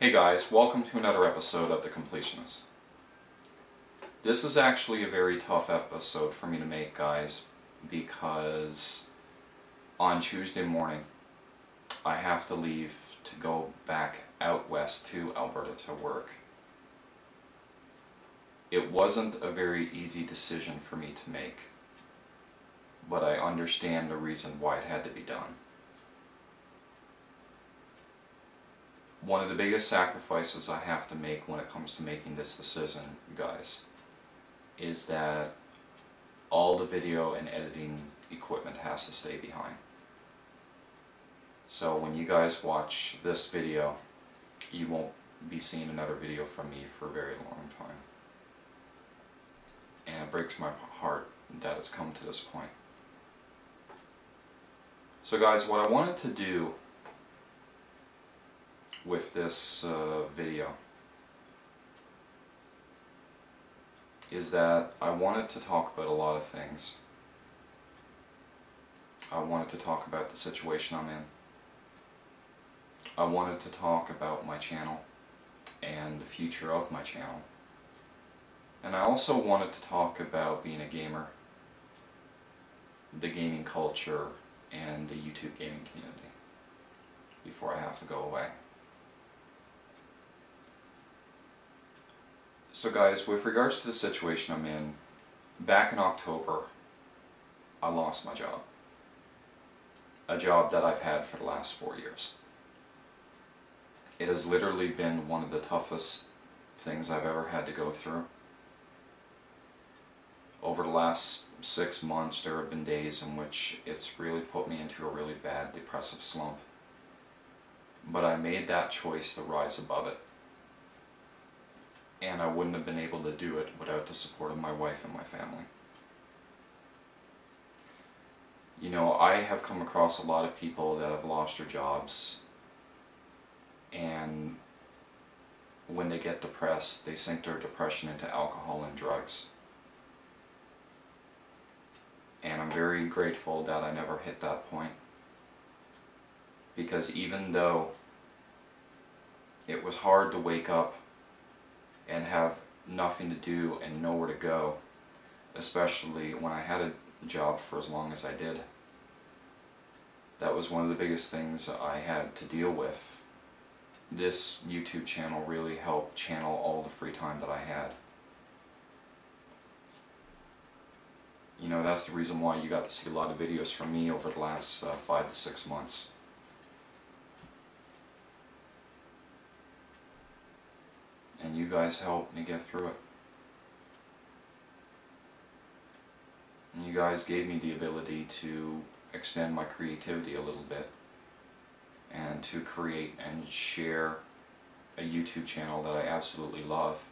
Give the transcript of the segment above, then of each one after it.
Hey guys, welcome to another episode of The Completionist. This is actually a very tough episode for me to make, guys, because on Tuesday morning I have to leave to go back out west to Alberta to work. It wasn't a very easy decision for me to make, but I understand the reason why it had to be done. One of the biggest sacrifices I have to make when it comes to making this decision, guys, is that all the video and editing equipment has to stay behind. So when you guys watch this video, you won't be seeing another video from me for a very long time. And it breaks my heart that it's come to this point. So guys, what I wanted to do with this video is that I wanted to talk about a lot of things. I wanted to talk about the situation I'm in. I wanted to talk about my channel and the future of my channel. And I also wanted to talk about being a gamer, the gaming culture, and the YouTube gaming community before I have to go away. So guys, with regards to the situation I'm in, back in October, I lost my job. A job that I've had for the last 4 years. It has literally been one of the toughest things I've ever had to go through. Over the last 6 months, there have been days in which it's really put me into a really bad depressive slump. But I made that choice to rise above it. And I wouldn't have been able to do it without the support of my wife and my family. You know, I have come across a lot of people that have lost their jobs, and when they get depressed, they sink their depression into alcohol and drugs. And I'm very grateful that I never hit that point, because even though it was hard to wake up and have nothing to do and nowhere to go, especially when I had a job for as long as I did. That was one of the biggest things I had to deal with. This YouTube channel really helped channel all the free time that I had. You know, that's the reason why you got to see a lot of videos from me over the last 5 to 6 months. And you guys helped me get through it. And you guys gave me the ability to extend my creativity a little bit and to create and share a YouTube channel that I absolutely love.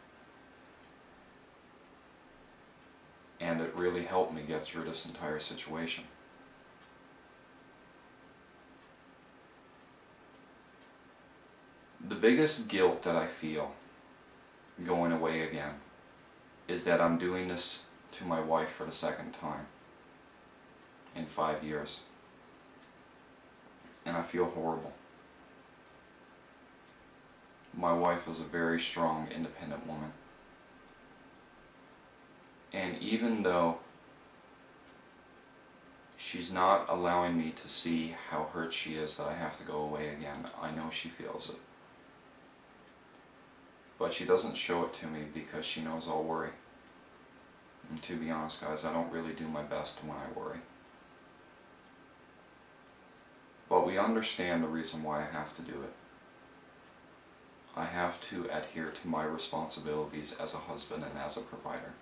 And it really helped me get through this entire situation. The biggest guilt that I feel going away again is that I'm doing this to my wife for the second time in 5 years, and I feel horrible. My wife is a very strong, independent woman, and even though she's not allowing me to see how hurt she is that I have to go away again, I know she feels it. But she doesn't show it to me because she knows I'll worry. And to be honest, guys, I don't really do my best when I worry. But we understand the reason why I have to do it. I have to adhere to my responsibilities as a husband and as a provider.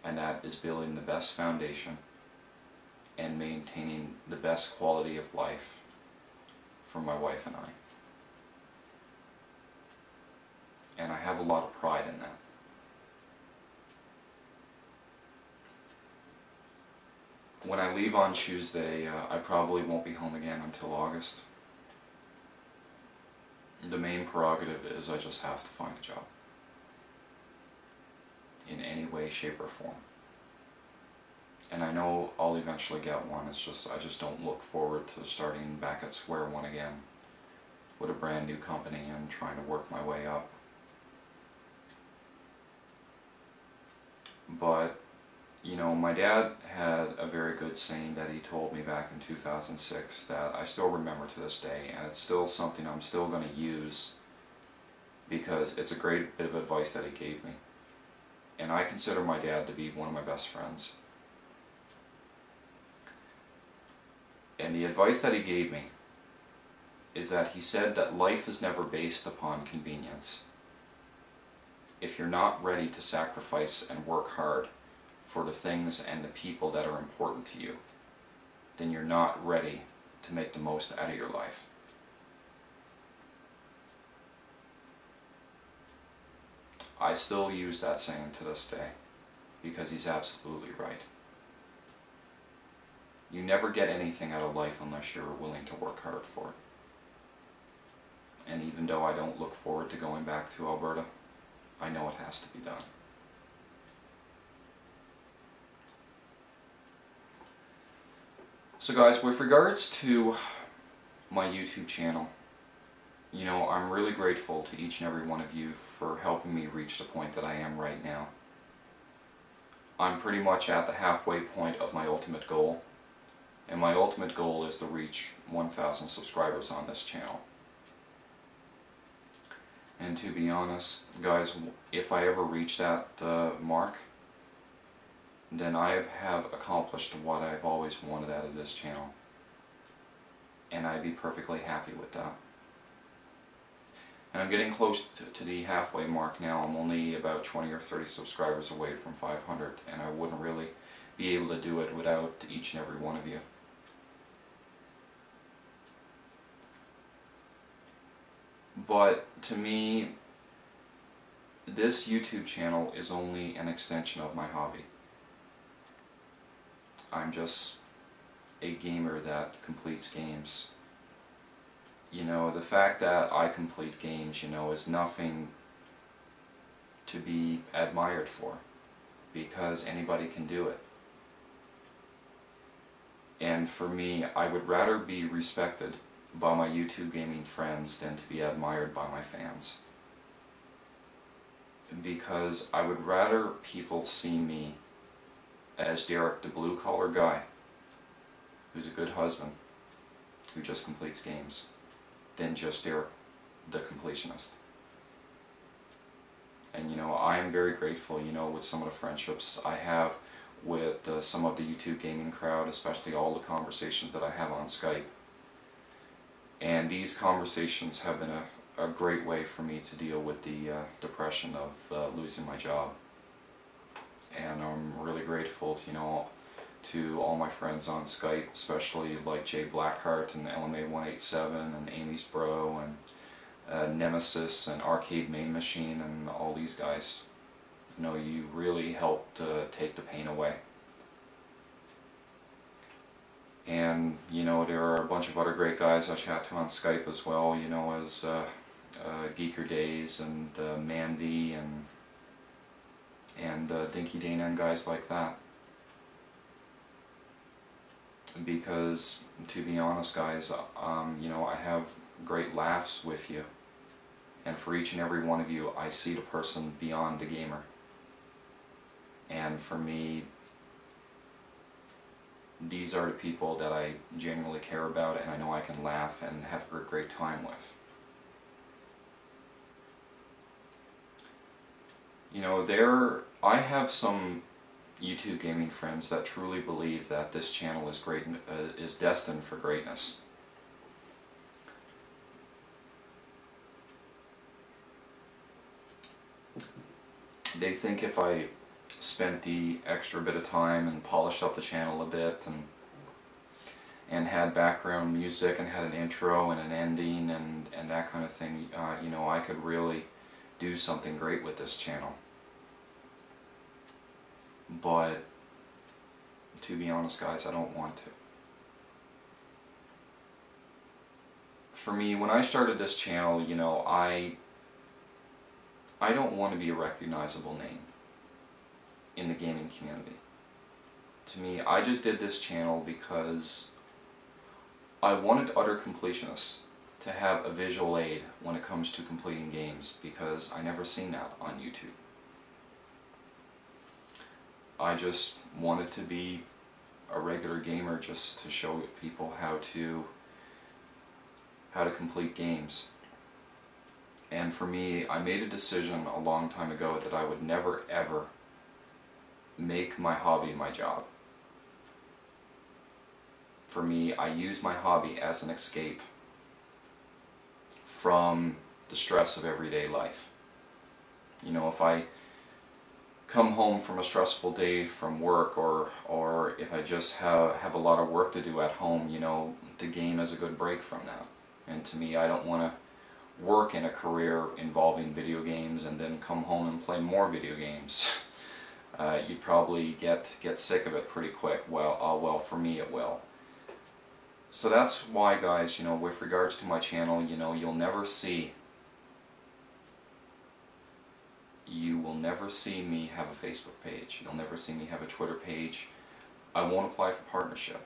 And that is building the best foundation and maintaining the best quality of life for my wife and I. And I have a lot of pride in that. When I leave on Tuesday, I probably won't be home again until August. The main prerogative is I just have to find a job. In any way, shape, or form. And I know I'll eventually get one, it's just I just don't look forward to starting back at square one again with a brand new company and trying to work my way up. But, you know, my dad had a very good saying that he told me back in 2006 that I still remember to this day, and it's still something I'm still going to use because it's a great bit of advice that he gave me. And I consider my dad to be one of my best friends. And the advice that he gave me is that he said that life is never based upon convenience. If you're not ready to sacrifice and work hard for the things and the people that are important to you, then you're not ready to make the most out of your life. I still use that saying to this day because he's absolutely right. You never get anything out of life unless you're willing to work hard for it. And even though I don't look forward to going back to Alberta, I know it has to be done. So guys, with regards to my YouTube channel, you know, I'm really grateful to each and every one of you for helping me reach the point that I am right now. I'm pretty much at the halfway point of my ultimate goal, and my ultimate goal is to reach 1,000 subscribers on this channel. And to be honest, guys, if I ever reach that mark, then I have accomplished what I've always wanted out of this channel. And I'd be perfectly happy with that. And I'm getting close to the halfway mark now. I'm only about 20 or 30 subscribers away from 500, and I wouldn't really be able to do it without each and every one of you. But to me, this YouTube channel is only an extension of my hobby. I'm just a gamer that completes games. You know, the fact that I complete games, you know, is nothing to be admired for, because anybody can do it. And for me, I would rather be respected by my YouTube gaming friends than to be admired by my fans. Because I would rather people see me as Derek, the blue-collar guy, who's a good husband, who just completes games, than just Derek, the completionist. And you know, I am very grateful, you know, with some of the friendships I have with some of the YouTube gaming crowd, especially all the conversations that I have on Skype. And these conversations have been a great way for me to deal with the depression of losing my job. And I'm really grateful, you know, to all my friends on Skype, especially like Jay Blackheart and LMA187 and Amy's Bro and Nemesis and Arcade Main Machine and all these guys. You know, you really helped take the pain away. And, you know, there are a bunch of other great guys I chat to on Skype as well, you know, as Geeker Days and Mandy and Dinky Dana and guys like that. Because, to be honest guys, you know, I have great laughs with you. And for each and every one of you, I see the person beyond the gamer. And for me, these are the people that I genuinely care about and I know I can laugh and have a great time with. You know, I have some YouTube gaming friends that truly believe that this channel is is destined for greatness. They think if I spent the extra bit of time and polished up the channel a bit and had background music and had an intro and an ending and that kind of thing, you know, I could really do something great with this channel. But to be honest guys, I don't want to. For me, when I started this channel, you know, I don't want to be a recognizable name in the gaming community. To me, I just did this channel because I wanted other completionists to have a visual aid when it comes to completing games, because I never seen that on YouTube. I just wanted to be a regular gamer, just to show people how to complete games. And for me, I made a decision a long time ago that I would never ever make my hobby my job. For me, I use my hobby as an escape from the stress of everyday life. You know, if I come home from a stressful day from work, or if I just have a lot of work to do at home, you know, the game is a good break from that. And to me, I don't want to work in a career involving video games and then come home and play more video games. You'd probably get sick of it pretty quick. Well, for me it will. So that's why, guys, you know, with regards to my channel, you know, you will never see me have a Facebook page. You'll never see me have a Twitter page. I won't apply for partnership.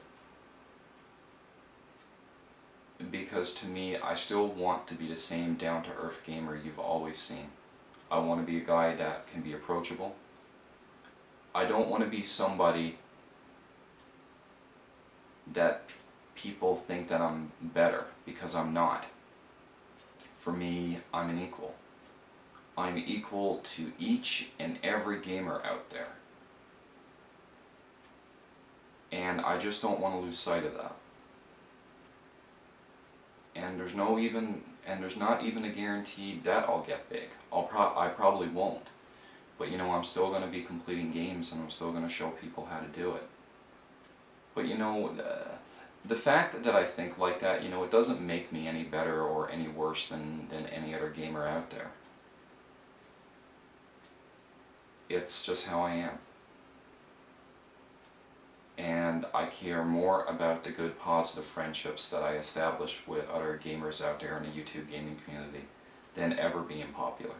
Because to me, I still want to be the same down-to-earth gamer you've always seen. I want to be a guy that can be approachable. I don't want to be somebody that people think that I'm better, because I'm not. For me, I'm an equal. I'm equal to each and every gamer out there. And I just don't want to lose sight of that. And there's not even a guarantee that I'll get big. I probably won't. But you know, I'm still going to be completing games, and I'm still going to show people how to do it. But you know, the fact that I think like that, you know, it doesn't make me any better or any worse than any other gamer out there. It's just how I am. And I care more about the good, positive friendships that I establish with other gamers out there in the YouTube gaming community than ever being popular.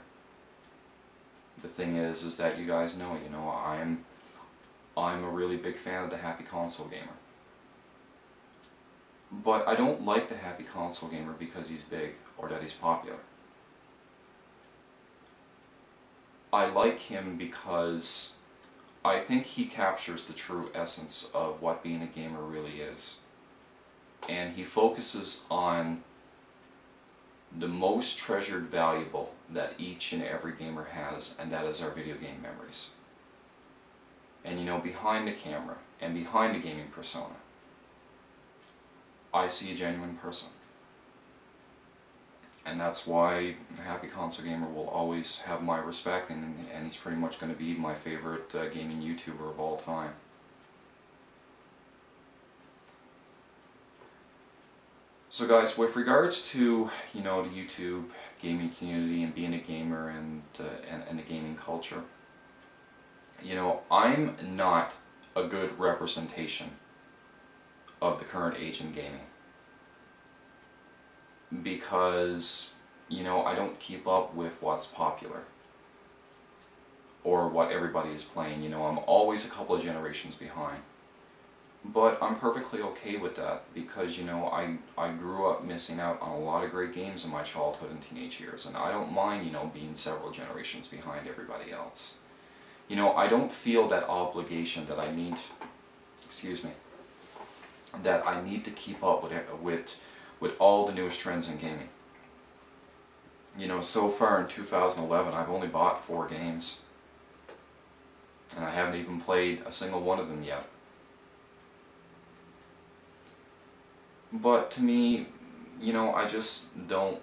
The thing is that you guys know, you know, I'm a really big fan of the Happy Console Gamer. But I don't like the Happy Console Gamer because he's big or that he's popular. I like him because I think he captures the true essence of what being a gamer really is. And he focuses on the most treasured valuable that each and every gamer has, and that is our video game memories. And you know, behind the camera and behind the gaming persona, I see a genuine person. And that's why Happy Console Gamer will always have my respect, and he's pretty much going to be my favorite gaming YouTuber of all time. So guys, with regards to, you know, the YouTube gaming community and being a gamer and the gaming culture, you know, I'm not a good representation of the current age in gaming. Because, you know, I don't keep up with what's popular or what everybody is playing. You know, I'm always a couple of generations behind. But I'm perfectly okay with that, because, you know, I grew up missing out on a lot of great games in my childhood and teenage years, and I don't mind, you know, being several generations behind everybody else. You know, I don't feel that obligation that I need, that I need to keep up with all the newest trends in gaming. You know, so far in 2011, I've only bought 4 games, and I haven't even played a single one of them yet. But to me, you know, I just don't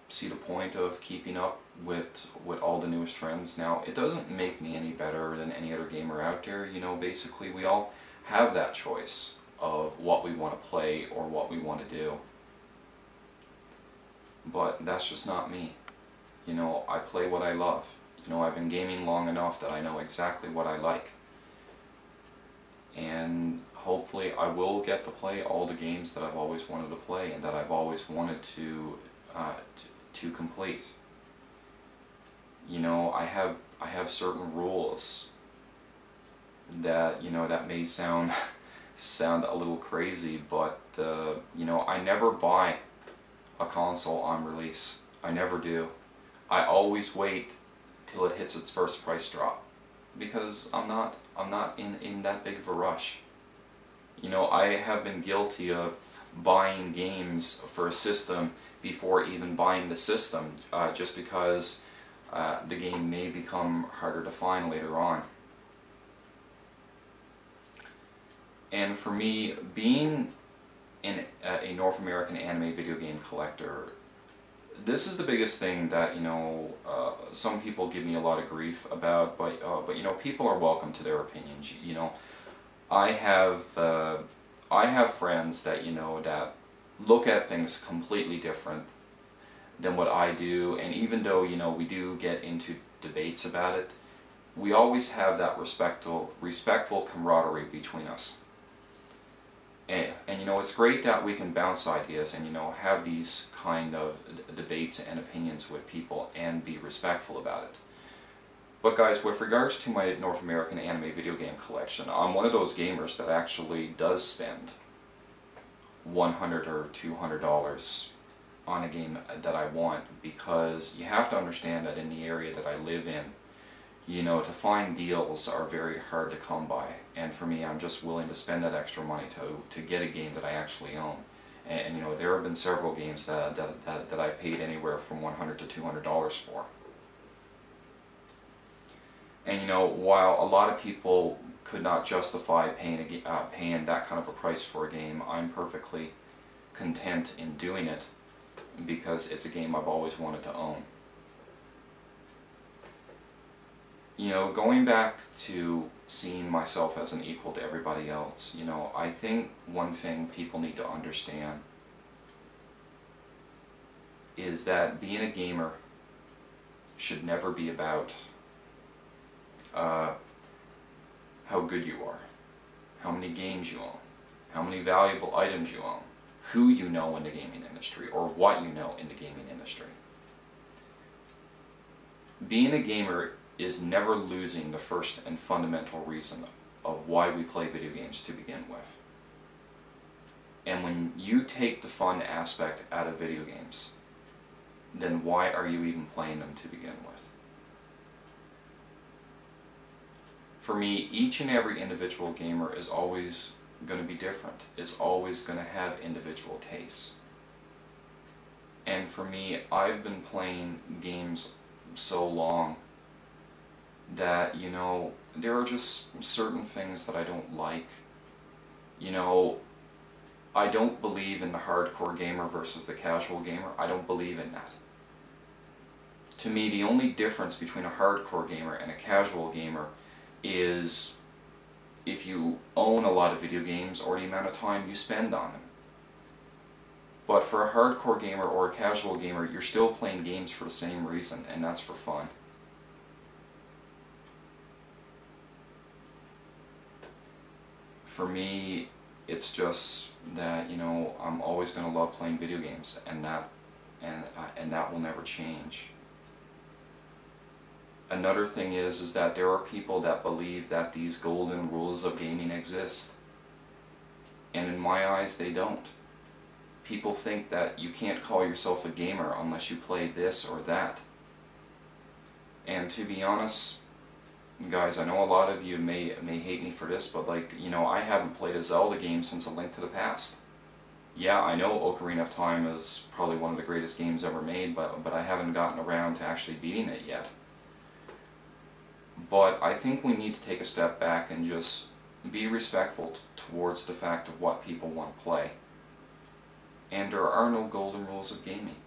see the point of keeping up with all the newest trends. Now, it doesn't make me any better than any other gamer out there. You know, basically we all have that choice of what we want to play or what we want to do. But that's just not me. You know, I play what I love. You know, I've been gaming long enough that I know exactly what I like. And hopefully I will get to play all the games that I've always wanted to play and that I've always wanted to complete. You know, I have certain rules that, you know, that may sound a little crazy, but you know, I never buy a console on release. I never do. I always wait till it hits its first price drop, because I'm not in that big of a rush. You know, I have been guilty of buying games for a system before even buying the system, just because the game may become harder to find later on. And for me, being a North American anime video game collector, this is the biggest thing that, you know, some people give me a lot of grief about, but you know, people are welcome to their opinions. You know, I have friends that, you know, that look at things completely different than what I do, and even though, you know, we do get into debates about it, we always have that respectful camaraderie between us. And you know, it's great that we can bounce ideas and, you know, have these kind of debates and opinions with people and be respectful about it. But guys, with regards to my North American anime video game collection, I'm one of those gamers that actually does spend $100 or $200 on a game that I want, because you have to understand that in the area that I live in, you know, to find deals are very hard to come by, and for me, I'm just willing to spend that extra money to get a game that I actually own. And you know, there have been several games that I paid anywhere from $100 to $200 for. And you know, while a lot of people could not justify paying that kind of a price for a game, I'm perfectly content in doing it because it's a game I've always wanted to own. You know, going back to seeing myself as an equal to everybody else, you know, I think one thing people need to understand is that being a gamer should never be about how good you are, how many games you own, how many valuable items you own, who you know in the gaming industry, or what you know in the gaming industry. Being a gamer is never losing the first and fundamental reason of why we play video games to begin with. And when you take the fun aspect out of video games, then why are you even playing them to begin with? For me, each and every individual gamer is always going to be different. It's always going to have individual tastes. And for me, I've been playing games so long that, you know, there are just certain things that I don't like. You know, I don't believe in the hardcore gamer versus the casual gamer. I don't believe in that. To me, the only difference between a hardcore gamer and a casual gamer is if you own a lot of video games or the amount of time you spend on them. But for a hardcore gamer or a casual gamer, you're still playing games for the same reason, and that's for fun. For me, it's just that, you know, I'm always going to love playing video games, and that will never change. Another thing is that there are people that believe that these golden rules of gaming exist. And in my eyes, they don't. People think that you can't call yourself a gamer unless you play this or that. And to be honest, guys, I know a lot of you may hate me for this, but like, you know, I haven't played a Zelda game since A Link to the Past. Yeah, I know Ocarina of Time is probably one of the greatest games ever made, but I haven't gotten around to actually beating it yet. But I think we need to take a step back and just be respectful towards the fact of what people want to play. And there are no golden rules of gaming.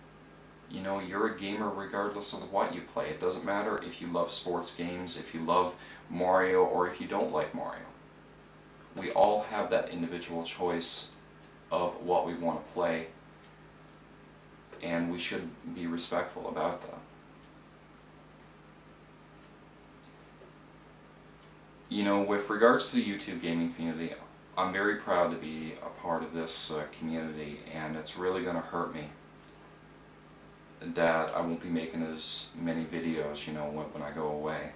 You know, you're a gamer regardless of what you play. It doesn't matter if you love sports games, if you love Mario, or if you don't like Mario. We all have that individual choice of what we want to play, and we should be respectful about that. You know, with regards to the YouTube gaming community, I'm very proud to be a part of this community, and it's really going to hurt me that I won't be making as many videos, you know, when I go away.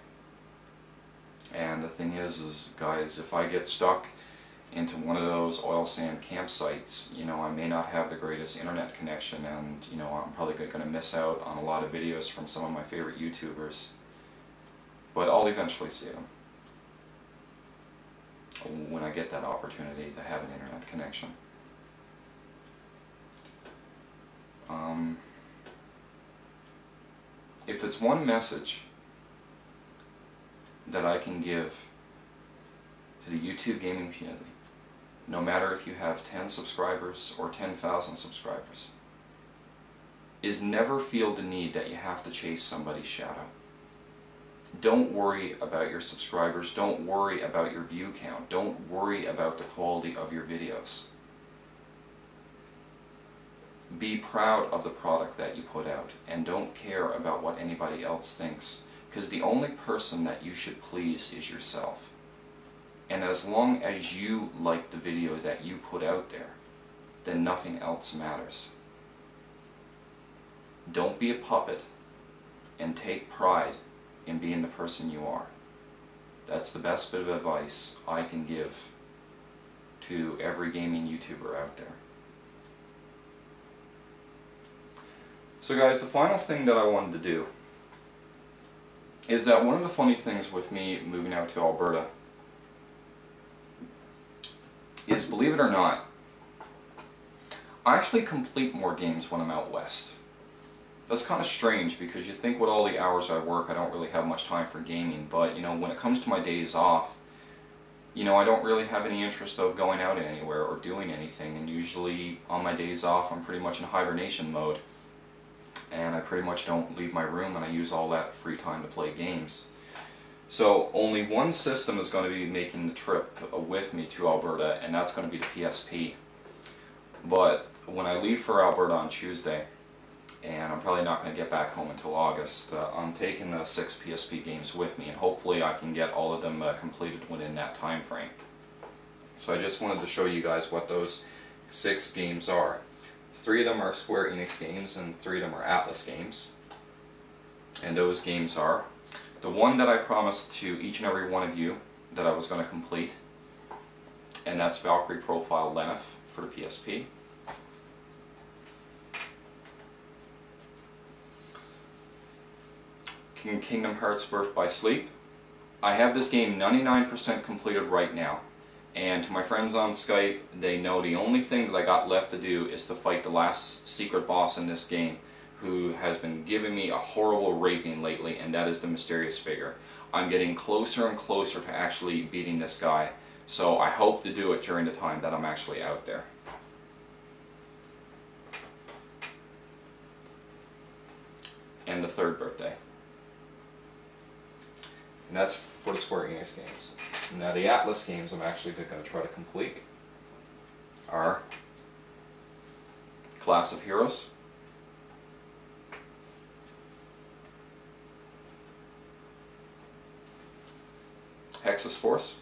And the thing is guys, if I get stuck into one of those oil sand campsites, you know, I may not have the greatest internet connection, and you know, I'm probably going to miss out on a lot of videos from some of my favorite YouTubers, but I'll eventually see them when I get that opportunity to have an internet connection. If it's one message that I can give to the YouTube gaming community, no matter if you have 10 subscribers or 10,000 subscribers, is never feel the need that you have to chase somebody's shadow. Don't worry about your subscribers, don't worry about your view count, don't worry about the quality of your videos. Be proud of the product that you put out, and don't care about what anybody else thinks, because the only person that you should please is yourself. And as long as you like the video that you put out there, then nothing else matters. Don't be a puppet, and take pride in being the person you are. That's the best bit of advice I can give to every gaming YouTuber out there. So guys, the final thing that I wanted to do is that one of the funny things with me moving out to Alberta is, believe it or not, I actually complete more games when I'm out west. That's kind of strange, because you think with all the hours I work I don't really have much time for gaming, but you know, when it comes to my days off, you know, I don't really have any interest of going out anywhere or doing anything, and usually on my days off I'm pretty much in hibernation mode, and I pretty much don't leave my room, and I use all that free time to play games. So only one system is going to be making the trip with me to Alberta, and that's going to be the PSP. But when I leave for Alberta on Tuesday, and I'm probably not going to get back home until August, I'm taking the 6 PSP games with me, and hopefully I can get all of them completed within that time frame. So I just wanted to show you guys what those 6 games are. 3 of them are Square Enix games, and 3 of them are Atlas games. And those games are the one that I promised to each and every one of you that I was going to complete, and that's Valkyrie Profile Lenneth for the PSP. Kingdom Hearts Birth by Sleep. I have this game 99% completed right now, and to my friends on Skype, they know the only thing that I got left to do is to fight the last secret boss in this game, who has been giving me a horrible raping lately, and that is the Mysterious Figure. I'm getting closer and closer to actually beating this guy, so I hope to do it during the time that I'm actually out there. And the third birthday. And that's for the Square Enix games. Now the Atlas games I'm actually going to try to complete are Class of Heroes, Hexus Force,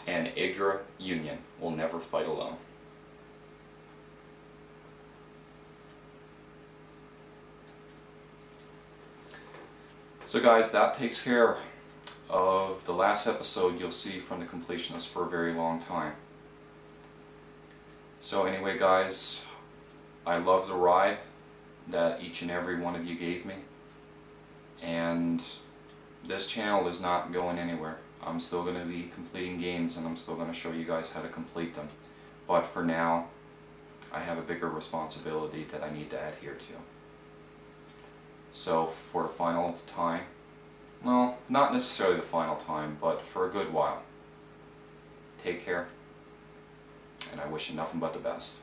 and Yggdra Union Will Never Fight Alone. So guys, that takes care of the last episode you'll see from The Completionist for a very long time. So anyway guys, I love the ride that each and every one of you gave me, and this channel is not going anywhere. I'm still going to be completing games, and I'm still going to show you guys how to complete them. But for now, I have a bigger responsibility that I need to adhere to. So for the final time, well, not necessarily the final time, but for a good while, take care, and I wish you nothing but the best.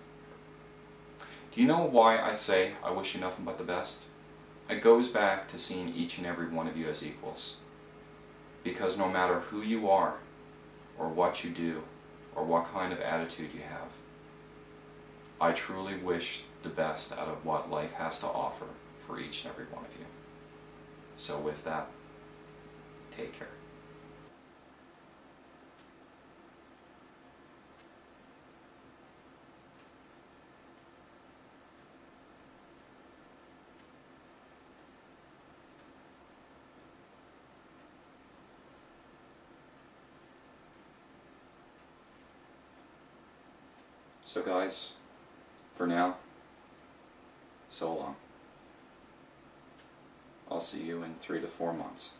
Do you know why I say I wish you nothing but the best? It goes back to seeing each and every one of you as equals. Because no matter who you are, or what you do, or what kind of attitude you have, I truly wish the best out of what life has to offer for each and every one of you. So with that, take care. So guys, for now, so long. I'll see you in 3 to 4 months.